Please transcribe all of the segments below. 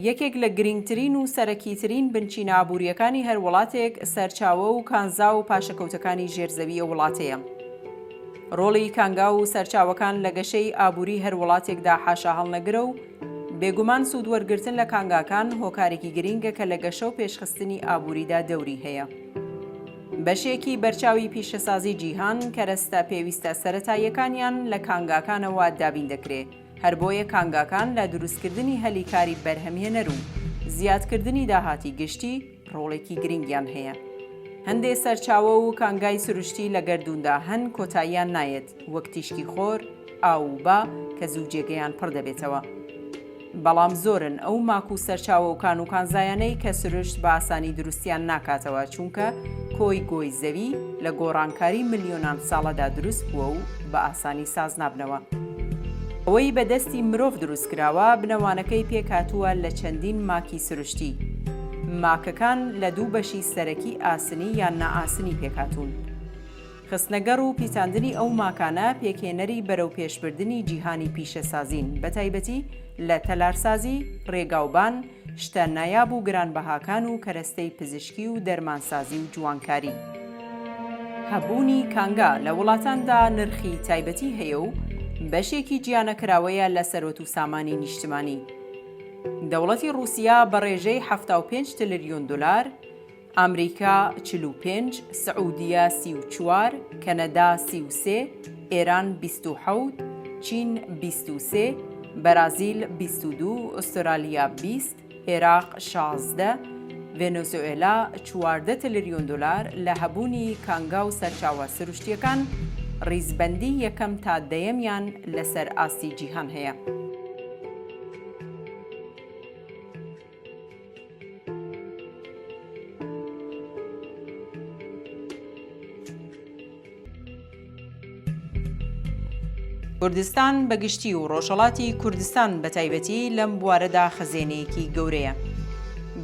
یەکێک لە گرنگترین و سەرەکیترین بنچینە ئابووریەکانی هەر وڵاتێک سەرچاوە و کانزا و پاشەکەوتەکانی ژێرزەویە وڵاتەیە. ڕۆڵی کانگا و سەرچاوەکان لە گەشەی ئابووری هەر وڵاتێکدا حاشا هەڵنەگرە و بێگومان سوودوەرگرتن لە کانگاکان هۆکارێکی گرینگە کە لە گەشە و پێشخستنی ئابووریدا دەوری هەیە. بەشێکی بەرچاوی پیشەسازی جیهان کەرەستە پێویستە سەرەتاییەکانیان لە کانگاکانەوە دابین دەکرێت. هەر بۆیە کانگاکان لە دروستکردنی هەلیکاری بەرهەمهێنەر و زیادکردنی داهاتی گشتی ڕۆڵێکی گرنگیان هەیە. هەندێک سەرچاوە و کانگای سروشتی لە گەردووندا هەن کۆتاییان نایەت، وەک تیشکی خۆر، ئاو و با کە زوو جێگەیان پڕ دەبێتەوە. بەڵام زۆرن ئەو ماک و سەرچاوە و کان و کانزایانەی کە سروشت بە ئاسانی دروستیان ناکاتەوە، چونکە کۆی گۆی زەوی لە گۆڕانکاری ملیۆنان ساڵەدا دروست بووە و بە ئاسانی ساز نابنەوە. ئەوەی بەدەستی مرۆڤ دروست کراوە بنەوانەکەی پێکاتووە لە چەندین ماکی سروشتی. ماکەکان لە دوو بەشی سەرەکی ئاسنی یان نائاسنی پێکاتوون. خستنەگەڕ و پیتاندنی ئەو ماکانە پێکهێنەری بەرەو پێشبردننی جیهانی پیشەسازین، بەتایبەتی لە تەلارسازی، ڕێگاوبان، شتە نایاب و گرانبەهاکان و کەرەستەی پزیشکی و دەرمانسازی و جوانکاری. هەبوونی کانگا لە وڵاتاندا نرخی تایبەتی هەیە و بەشێکی گیانەکراوەیە لە سەرۆت و سامانی نیشتمانی. دەوڵەتی رووسیا بە ڕێژەی 75 تریلیۆن دلار، ئەمریکا 45، سعودیە 34، کەنەدا 33، ئێران 27، چین 23، بەرازیل 22، ئوسترالیا 20، عێراق 16، ڤێنزوئێلا 14 تریلیۆن دلار لە هەبوونی کانگا و سەرچاوە سروشتیەکان ڕیزبەندی یەکەم تا دەیەمیان لەسەر ئاستی جیهان هەیە. کوردستان بەگشتی و ڕۆژهەڵاتی کوردستان بەتایبەتی لەم بوارەدا خەزێنەیەکی گەورەیە.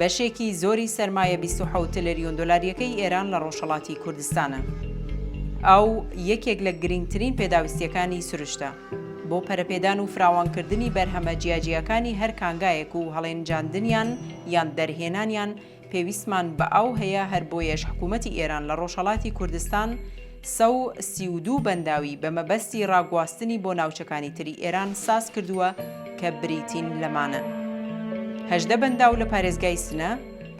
بەشێکی زۆری سەرمایە 27 تریلیۆن دلاریەکەی ئێران لە ڕۆژهەڵاتی کوردستانە. ئەو یەکێک لە گرنگترین پێداویستیەکانی سروشتە بۆ پەرەپێدان و فراوانکردنی بەرهەمە جیاجیەکانی هەر کانگایەک و هەڵێنجاندنیان یان دەرهێنانیان پێویستمان بە ئەو هەیە. هەر بۆیەش حکوومەتی ئێران لە ڕۆژهەڵاتی کوردستان 132 بەنداوی بە مەبەستی ڕاگواستنی بۆ ناوچەکانی تری ئێران ساز کردووە کە بریتین لەمانە. 18 بەنداو لە پارێزگای سنە،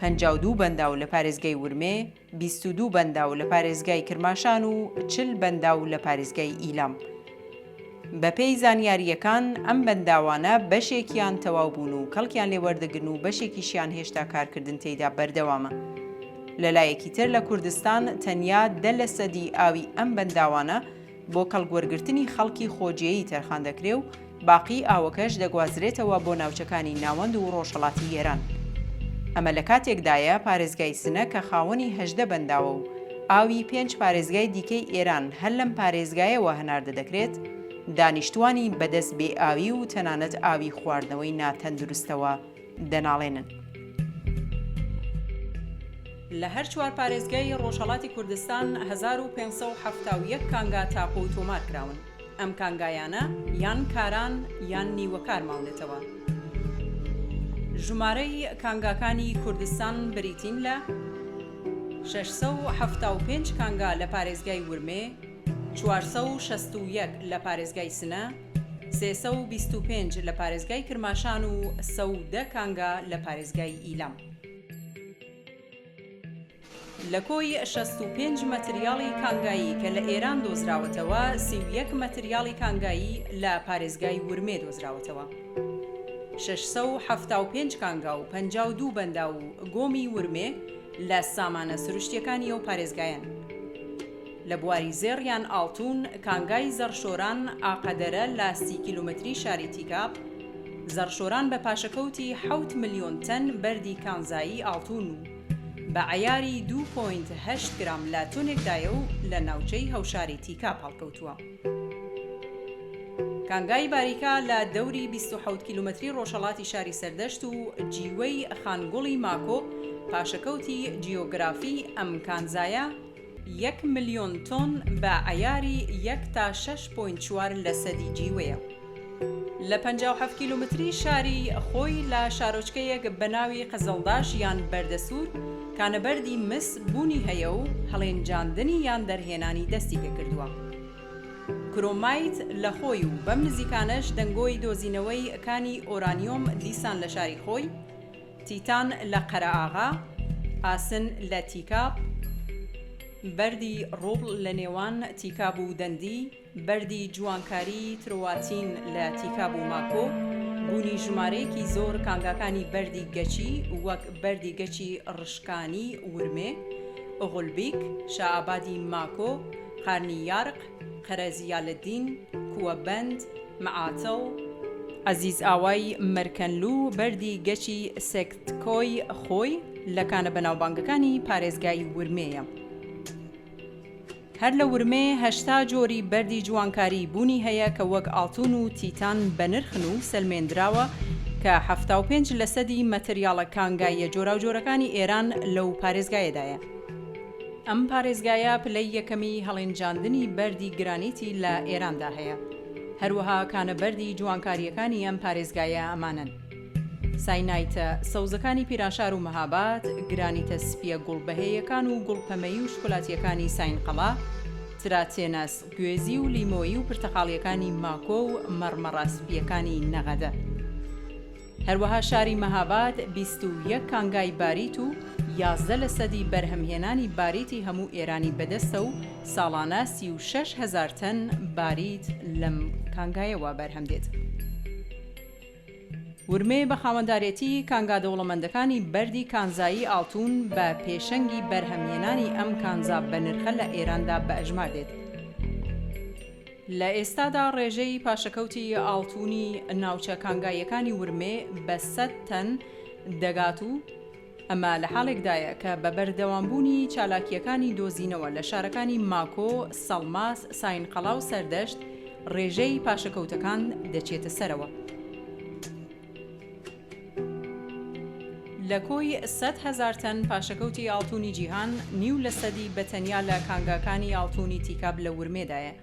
52 بەنداو لە پارێزگای ورمێ، 22 بەنداو لە پارێزگای کرماشان و 40 بەنداو لە پارێزگای ئیلام. بەپێی زانیاریەکان ئەم بەنداوانە بەشێکیان تەواو بوون و کەڵکیان لێوەردەگرن و بەشێکیشیان هێشتا کارکردن تێیدا بەردەوامە. لەلایەکی تر لە کوردستان تەنیا 10% ئاوی ئەم بەنداوانە بۆ کەڵگوەرگرتنی خەڵکی خۆجیەیی تەرخان دەکرێ و باقی ئاوەکەش دەگوازرێتەوە بۆ ناوچەکانی ناوەند و ڕۆژهەڵاتی ئێران. ئەمە لە کاتێکدایە پارێزگای سنە کە خاوەنی 18 بەنداوە و ئاوی 5 پارێزگای دیکەی ئێران هەر لەم پارێزگایەوە هەناردە دەکرێت، دانیشتوانی بەدەست بێ ئاوی و تەنانەت ئاوی خواردنەوەی ناتەندروستەوە دەناڵێنن. لە هەر چوار پارێزگای ڕۆژهەڵاتی کوردستان 1571 کانگا تاقۆ و تۆمار کراون. ئەم کانگایانە یان کاران یان نیوەکار ماونێتەوە. ژمارەی کانگاکانی کوردستان بریتین لە 675 کانگا لە پارێزگای ورمێ، 461 لە پارێزگای سنە، 325 لە پارێزگای کرماشان و 110 کانگا لە پارێزگای ئیلام. لە کۆی 65 مەتریاڵی کانگایی کە لە ئێران دۆزراوەتەوە، 31 مەتریاڵی کانگایی لە پارێزگای ورمێ دۆزراوەتەوە. 675 کانگا و 52 بەندا و گۆمی ورمێ لە سامانە سروشتیەکانی ئەو پارێزگایان. لە بواری زێڕیان ئاڵتون کانگای زەرشۆران ئاقەدەرە لە 30 کیلومتری شاری تیکاب، زەرشۆران بە پاشەکەوتی 7 ملیۆن تەن بەردی کانزایی ئاڵتون و بە عەیاری 2.8 گرام لە تۆنێکدایە و لە ناوچەی هەوشاری تیکاب هەڵکەوتووە. کانگای باریکا لە دەوری 27 کیلومتری ڕۆژهەڵاتی شاری سەردەشت و جیوەی خانگوڵی ماکۆ پاشەکەوتی جیۆگرافی ئەم کانزایە 1 ملیۆن تۆن بە عەیاری 1 تا 6.4 لە سەدی جیوەیە. لە 57 کیلومتری شاری خۆی لە شارۆچکەیەک بەناوی قەزەڵداش یان بەردەسوور کانەبەردی مس بوونی هەیە و هەڵێنجاندنی یان دەرهێنانی دەستی پێکردووە. کرۆمایت لە خۆی و بەم نزیکانەش دەنگۆی دۆزینەوەی کانی ئۆرانیۆم دیسان لە شاری خۆی، تیتان لە قەرەئاغا، ئاسن لە تیکاب، بەردی ڕۆبڵ لە نێوان تیکاب و دەندی، بەردی جوانکاری ترۆواتین لە تیکاب و ماکۆ، بوونی ژمارەیەکی زۆر کانگاکانی بەردی گەچی وەک بەردی گەچی ڕشکانی ورمێ، ئۆغولبیک، شائابادی ماکۆ، قارنی یارق، قەرەزیالەدین، کووەبەند، معاتڵ، عەزیز ئاوای مەرکەنلوو، بەردی گەچی سێکتکۆی خۆی لە کانە بەناوبانگەکانی پارێزگای ورمێیە. هەر لە ورمێ 80 جۆری بەردی جوانکاری بوونی هەیە کە وەک ئاڵتون و تیتان بەنرخن و سەلمێنراوە کە 75% مەتریاڵە کانگاییە جۆراوجۆرەکانی ئێران لەو پارێزگایەدایە. ئەم پارێزگایە پلەی یەکەمی هەڵێنجاندنی بەردی گرانیتی لە ئێراندا هەیە. هەروەها کانە بەردی جوانکاریەکانی ئەم پارێزگایە ئەمانن: ساینایتە سەوزەکانی پیرانشار و مەهاباد، گرانیتە سپیە گوڵبەهەیەکان و گوڵپەمەیی و شکولاتیەکانی ساینقەڵا، تراتێنەس گوێزی و لیمۆیی و پرتەقاڵیەکانی ماکۆ و مەڕمەڕاسپیەکانی نەغەدە. هەروەها شاری مەهاباد 21 کانگای باریت و 11% بەرهەمهێنانی باریتی هەموو ئێرانی بەدەستە و ساڵانە 36,000 تەن باریت لەم کانگایەوە بەرهەمدێت. ورمێ بە خاوەندارێتی کانگا دەوڵەمەندەکانی بەردی کانزایی ئاڵتون بە پێشەنگی بەرهەمهێنانی ئەم کانزا بەنرخە لە ئێراندا بە ئەژمار دێت. لە ئێستادا ڕێژەی پاشەکەوتی ئاڵتونی ناوچە کانگایەکانی ورمێ بە 100 تەن دەگات و ئەمە لە حاڵێکدایە کە بە بەردەوامبوونی چالاکیەکانی دۆزینەوە لە شارەکانی ماکۆ، سەڵماس، ساینقەڵا و سەردەشت ڕێژەی پاشەکەوتەکان دەچێتە سەرەوە. لە کۆی 100,000 تەن پاشەکەوتی ئاڵتونی جیهان نیو لە سەدی بەتەنیا لە کانگاکانی ئاڵتونی تیکاب لە ورمێدایە.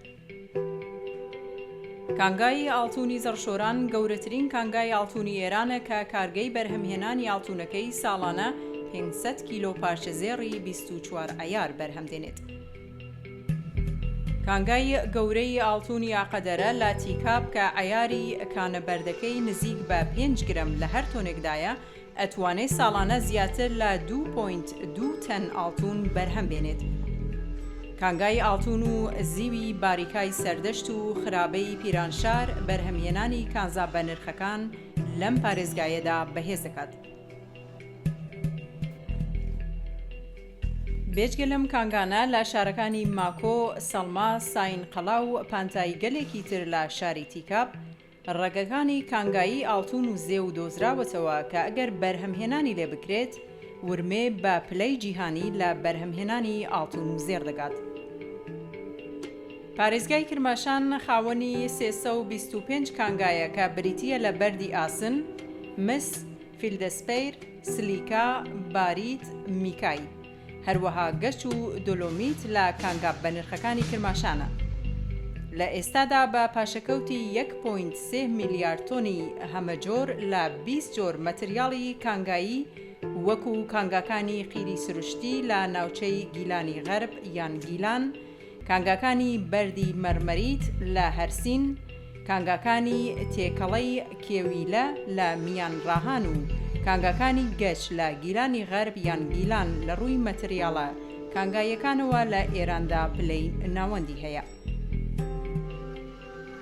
کانگای ئاڵتونی زەڕشۆران گەورەترین کانگای ئاڵتونی ئێرانە کە کارگەی بەرهەمهێنانی ئاڵتونەکەی ساڵانە 500 کیلۆ پارچەزێڕی 24 ئایار بەرهەمدێنێت. کانگای گەورەی ئاڵتونی ئاقەدەرە لە تیکاب کە ئایاری کانەبەردەکەی نزیک بە 5 گرم لە هەر تۆنێکدایە ئەتوانێت ساڵانە زیاتر لە 2.2 تەن ئاڵتون بەرهەم بێنێت. کانگای ئاڵتون و زیوی باریکای سەردەشت و خراپەی پیرانشار بەرهەمهێنانی کانزا بەنرخەکان لەم پارێزگایەدا بەهێز دەکات. بێجگە لەم کانگانە لە شارەکانی ماکۆ، سەڵماس، ساینقەڵا و پانتای گەلێکی تر لە شاری تیکاب ڕێگەکانی کانگایی ئاڵتون و زێ و دۆزراوەتەوە کە ئەگەر بەرهەمهێنانی لێ بکرێت ورمێ بە پلەی جیهانی لە بەرهەمهێنانی ئاڵتون و زێر دەگات. پارێزگای کرماشان خاوەنی 325 کانگایە کە بریتیە لە بەردی ئاسن، مس، فیلدەسپەیر، سلیکا، باریت، میکای، هەروەها گەچ و دۆلۆمیت لە کانگا بەنرخەکانی کرماشانە. لە ئێستادا بە پاشەکەوتی 1.3 میلیارد تۆنی هەمەجۆر لە 20 جۆر مەتریاڵی کانگایی وەکو کانگاکانی قیری سروشتی لە ناوچەی گیلانی غەرب یان گیلان، کانگاکانی بەردی مەرمەریت لە هەرسین، کانگاکانی تێکەڵەی کێویلە لە میان ڕاهان و کانگاکانی گەچ لە گیلانی غەرب یان گیلان لە ڕووی مەتریاڵە کانگایەکانەوە لە ئێراندا پلەی ناوەندی هەیە.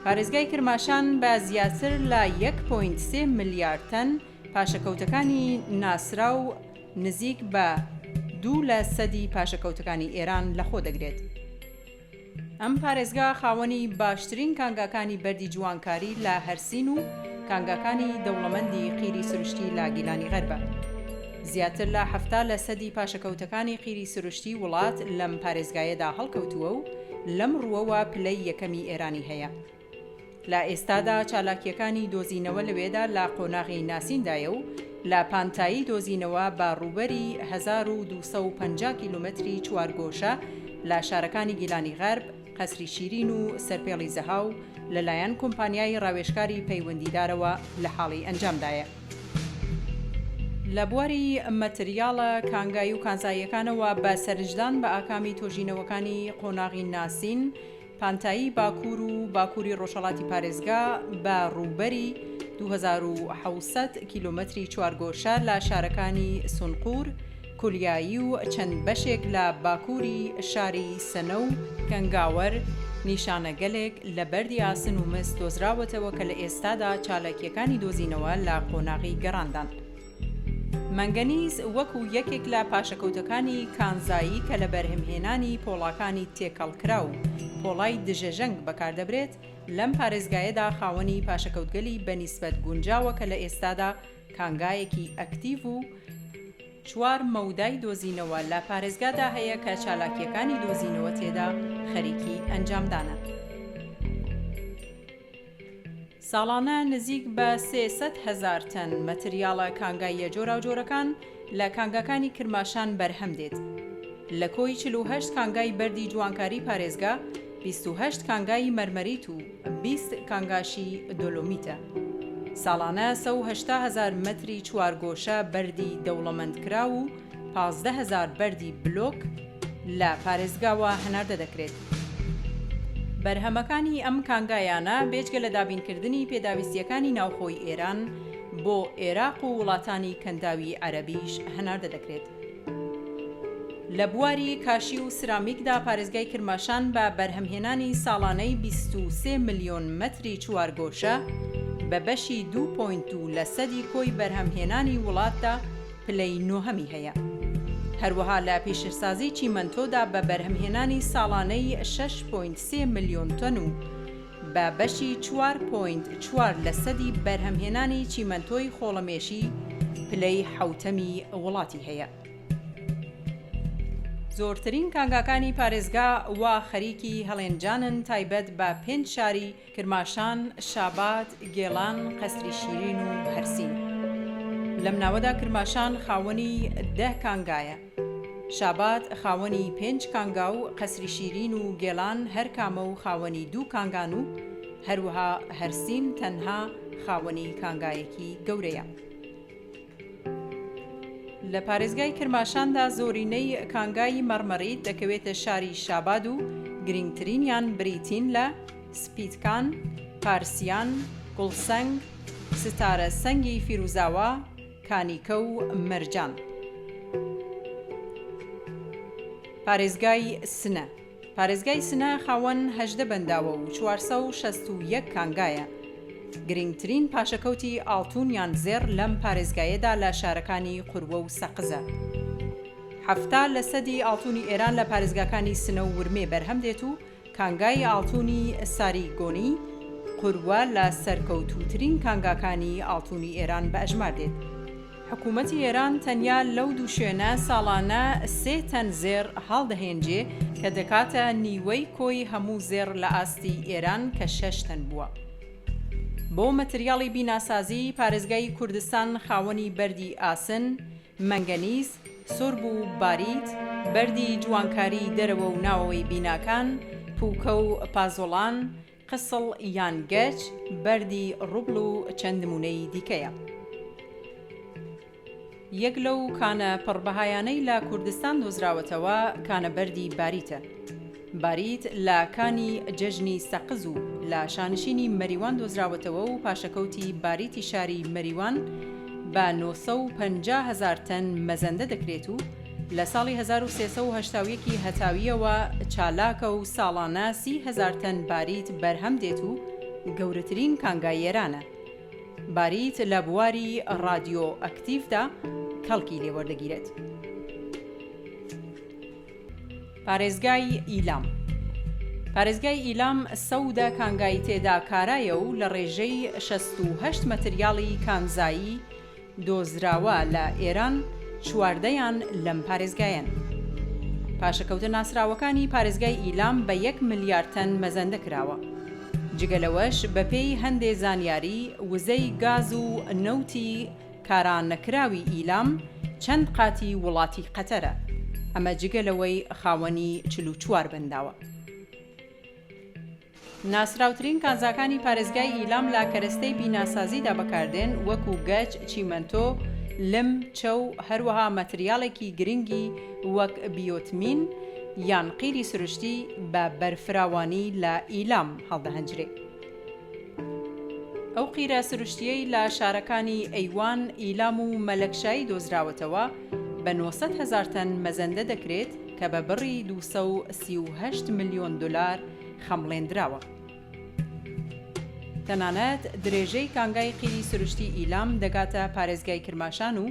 پارێزگای کرماشان بە زیاتر لە 1.3 میلیارد تەن پاشەکەوتەکانی ناسرا و نزیک بە 2% پاشەکەوتەکانی ئێران لەخۆ دەگرێت. ئەم پارێزگا خاوەنی باشترین کانگاکانی بەردی جوانکاری لە هەرسین و کانگاکانی دەوڵەمەندی قیری سروشتی لە گیلانی غەربە. زیاتر لە 70% پاشەکەوتەکانی قیری سروشتی وڵات لەم پارێزگایەدا هەڵکەوتووە و لەم ڕووەوە پلەی یەکەمی ئێرانی هەیە. لە ئێستادا چالاکیەکانی دۆزینەوە لەوێدا لە قۆناغی ناسیندایە و لە پانتایی دۆزینەوە بە ڕووبەری 1250 کیلومتری چوارگۆشە لە شارەکانی گیلانی غەرب، قەسری شیرین و سەرپێڵی زەهاو لەلایەن کۆمپانیای ڕاوێژکاری پەیوەندیدارەوە لە حاڵی ئەنجامدایە. لە بواری مەتریاڵە کانگایی و کانزاییەکانەوە بە سەرنجدان بە ئاکامی تۆژینەوەکانی قۆناغی ناسین، پانتایی باکوور و باکووری ڕۆژهەڵاتی پارێزگا بە ڕووبەری 2700 کیلۆمەتری چوارگۆشە لە شارەکانی سونقور، کولیایی و چەند بەشێک لە باکووری شاری سەنە و گەنگاوەر نیشانەگەلێک لە بەردی ئاسن و مس دۆزراوەتەوە کە لە ئێستادا چالاکیەکانی دۆزینەوە لە قۆناغی گەڕاندان. مەنگەنیز وەکو یەکێک لە پاشەکەوتەکانی کانزایی کە لە بەرهەمهێنانی پۆڵاکانی تێکەڵکرا و پۆڵای دژەژەنگ بەکاردەبرێت، لەم پارێزگایەدا خاوەنی پاشەکەوتگەلی بەنیسبەت گونجاوە کە لە ئێستادا کانگایەکی ئەکتیڤ و 4 مەودای دۆزینەوە لە پارێزگادا هەیە کە چالاکیەکانی دۆزینەوە تێدا خەریکی ئەنجامدانە. ساڵانە نزیک بە 300,000 تەن مەتریاڵە کانگاییە جۆراوجۆرەکان لە کانگاکانی کرماشان بەرهەم دێت. لە کۆی 48 کانگای بەردی جوانکاری پارێزگا، 28 کانگای مەرمەریت و 20 کانگاشی دۆلۆمیتە. ساڵانە 180,000 مەتری چوارگۆشە بەردی دەوڵەمەندکرا و 15,000 بەردی بلۆک لە پارێزگاوە هەناردە دەکرێت. بەرهەمەکانی ئەم کانگایانە بێجگە لە دابینکردنی پێداویستیەکانی ناوخۆی ئێران بۆ عێراق و وڵاتانی کەنداوی عەرەبیش هەناردە دەکرێت. لە بواری کاشی و سرامیکدا پارێزگای کرماشان بە بەرهەمهێنانی ساڵانەی 23 ملیۆن مەتری چوارگۆشە بە بەشی 2.2 لە سەدی کۆی بەرهەمهێنانی وڵاتدا پلەی نۆهەمی هەیە. هەروەها لە پیشرسازی چیمەنتۆدا بە بەرهەمهێنانی ساڵانەی 6.3 ملیۆن تۆن و بە بەشی 4.4 لە سەدی بەرهەمهێنانی چیمەنتۆی خۆڵەمێشی پلەی حوتەمی وڵاتی هەیە. زۆرترین کانگاکانی پارێزگا وا خەریکی هەڵێنجانن تایبەت بە 5 شاری کرماشان، شابات، گێڵان، قەسری شیرین و هەرسین. لەم ناوەدا کرماشان خاوەنی 10 کانگایە، شابات خاوەنی 5 کانگا و قەسری شیرین و گێڵان هەر کامە و خاوەنی 2 کانگان و هەروەها هەرسین تەنها خاوەنی کانگایەکی گەورەیە. لە پارێزگای کرماشاندا زۆرینەی کانگای مەرمەریت دەکەوێتە شاری شاباد و گرنگترینیان بریتین لە سپیتکان، پارسیان، گوڵسەنگ، ستارە سەنگی فیروزاوە، کانیکە و مەرجان. پارێزگای سنە. پارێزگای سنە خاوەن 18 بەنداوە و 461 کانگایە. گرنگترین پاشەکەوتی ئاڵتونیان زێر لەم پارێزگایەدا لە شارەکانی قوروە و سەقزە. 70 لە سەدی ئاڵتونی ئێران لە پارێزگاکانی سنە و ورمێ بەرهەم دێت و کانگای ئاڵتونی ساریگۆنی قوروە لە سەرکەوتووترین کانگاکانی ئاڵتونی ئێران بە ئەژمار دێت. حکوومەتی ئێران تەنیا لەو دوو شوێنە ساڵانە 3 تەن زێر هەڵدەهێنجێ کە دەکاتە نیوەی کۆی هەموو زێر لە ئاستی ئێران کە 6 تەن بووە. بۆ مەتریاڵی بیناسازی پارێزگای کوردستان خاوەنی بەردی ئاسن، مەنگەنیز، سورب و باریت، بەردی جوانکاری دەرەوە و ناوەوەی بیناکان، پووکە و پازۆڵان، قسڵ یان گەچ، بەردی ڕوبڵ و چەند نمونەی دیکەیە. یەک لەو کانە پڕبەهایانەی لە کوردستان دۆزراوەتەوە کانە بەردی باریتە. باریت لە کانی جەژنی سەقز و لە شانشینی مەریوان دۆزراوەتەوە و پاشەکەوتی باریتی شاری مەریوان بە 950,000 تەن مەزەندە دەکرێت و لە ساڵی 1381 هەتاویەوە چالاکە و ساڵانە 30,000 تەن باریت بەرهەم دێت و گەورەترین کانگای ئێرانە. باریت لە بواری ڕادیۆ ئەکتیڤدا کەڵکی لێوەردەگیرێت. پارێزگای ئیلام. پارێزگای ئیلام سەودە کانگای تێدا کارایە و لە ڕێژەی 68 مەتریاڵی کانزایی دۆزراوە لە ئێران، 14یان لەم پارێزگایەن. پاشەکەوتە ناسراوەکانی پارێزگای ئیلام بە 1 ملیار تەن مەزەندە کراوە. جگەلەوەش بەپێی هەندێ زانیاری وزەی گاز و نەوتی کارانەکراوی ئیلام چەند قاتی وڵاتی قەتەرە. ئەمە جگەلەوەی خاوەنی 44 بەنداوە. ناسراوترین کانزاکانی پارێزگای ئیلام لا کەرەستەی بیناسازیدا بەکاردێن وەکو گەچ، چیمەنتۆ، لم، چەو، هەروەها مەتریاڵێکی گرنگی وەک بیۆتمین یان قیری سروشتی بە بەرفراوانی لە ئیلام هەڵدەهەنجرێ. ئەو قیرە سروشتیەی لە شارەکانی ئەیوان، ئیلام و مەلەکشایی دۆزراوەتەوە بە 900,000 تەن مەزەندە دەکرێت کە بە بڕی 238 ملیۆن دلار خەمڵێندراوە. تەنانەت درێژەی کانگای قیری سروشتی ئیلام دەگاتە پارێزگای کرماشان و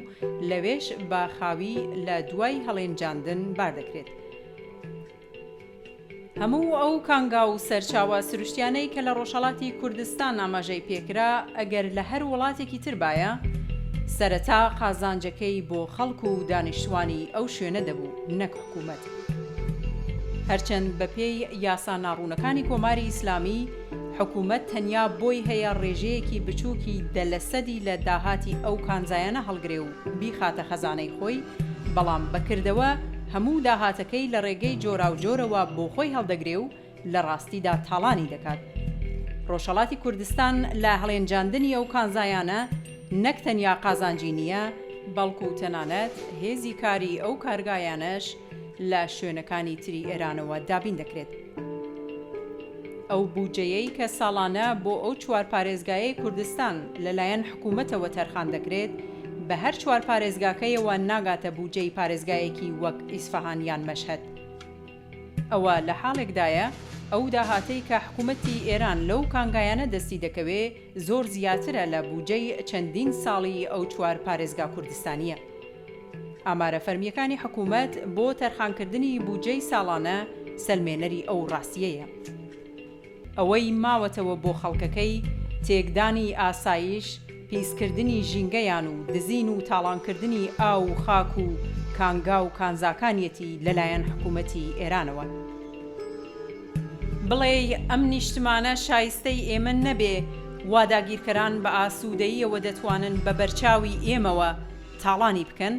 لەوێش بە خاوی لە دوای هەڵێنجاندن باردەکرێت. هەموو ئەو کانگا و سەرچاوە سروشتیانەی کە لە ڕۆژهەڵاتی کوردستان ئاماژەی پێکرا ئەگەر لە هەر وڵاتێکی تر باە، سەرەتا قازانجەکەی بۆ خەڵک و دانیشتوانی ئەو شوێنە دەبوو، نەک حکوومەت. هەرچەند بەپێی یاسا ناڕوونەکانی کۆماری ئیسلامی حکوومەت تەنیا بۆی هەیە ڕێژەیەکی بچووکی دەلەسەدی لە داهاتی ئەو کانزایانە هەڵگرێ و بیخاتە خەزانەی خۆی، بەڵام بەکردەوە هەموو داهاتەکەی لە ڕێگەی جۆراوجۆرەوە بۆ خۆی هەڵدەگرێ و لە ڕاستیدا تاڵانی دەکات. ڕۆژهەڵاتی کوردستان لە هەڵێنجاندنی ئەو کانزایانە نەک تەنیا قازانجی نییە، بەڵکو تەنانەت هێزی کاری ئەو کارگایانەش لە شوێنەکانی تری ئێرانەوە دابین دەکرێت. ئەو بودجەیەی کە ساڵانە بۆ ئەو چوار پارێزگایەی کوردستان لەلایەن حکوومەتەوە تەرخان دەکرێت، بە هەر چوار پارێزگاکەیەوە ناگاتە بودجەی پارێزگایەکی وەک ئیسفەهان یان مەشهەد. ئەوە لە حاڵێکدایە ئەو داهاتەی کە حکوومەتی ئێران لەو کانگایانە دەستی دەکەوێ زۆر زیاترە لە بودجەی چەندین ساڵی ئەو چوار پارێزگا کوردستانیە. ئامارە فەرمیەکانی حکوومەت بۆ تەرخانکردنی بودجەی ساڵانە سەلمێنەری ئەو ڕاستیەیە. ئەوەی ماوەتەوە بۆ خەڵکەکەی تێکدانی ئاسایش، پیسکردنی ژینگەیان و دزین و تاڵانکردنی ئاو و خاک و کانگا و کانزاکانیەتی لەلایەن حکوومەتی ئێرانەوە. بڵێ ئەم نیشتمانە شایستەی ئێمە نەبێ، واداگیرکەران بە ئاسوودەییەوە دەتوانن بە بەرچاوی ئێمەوە تاڵانی بکەن؟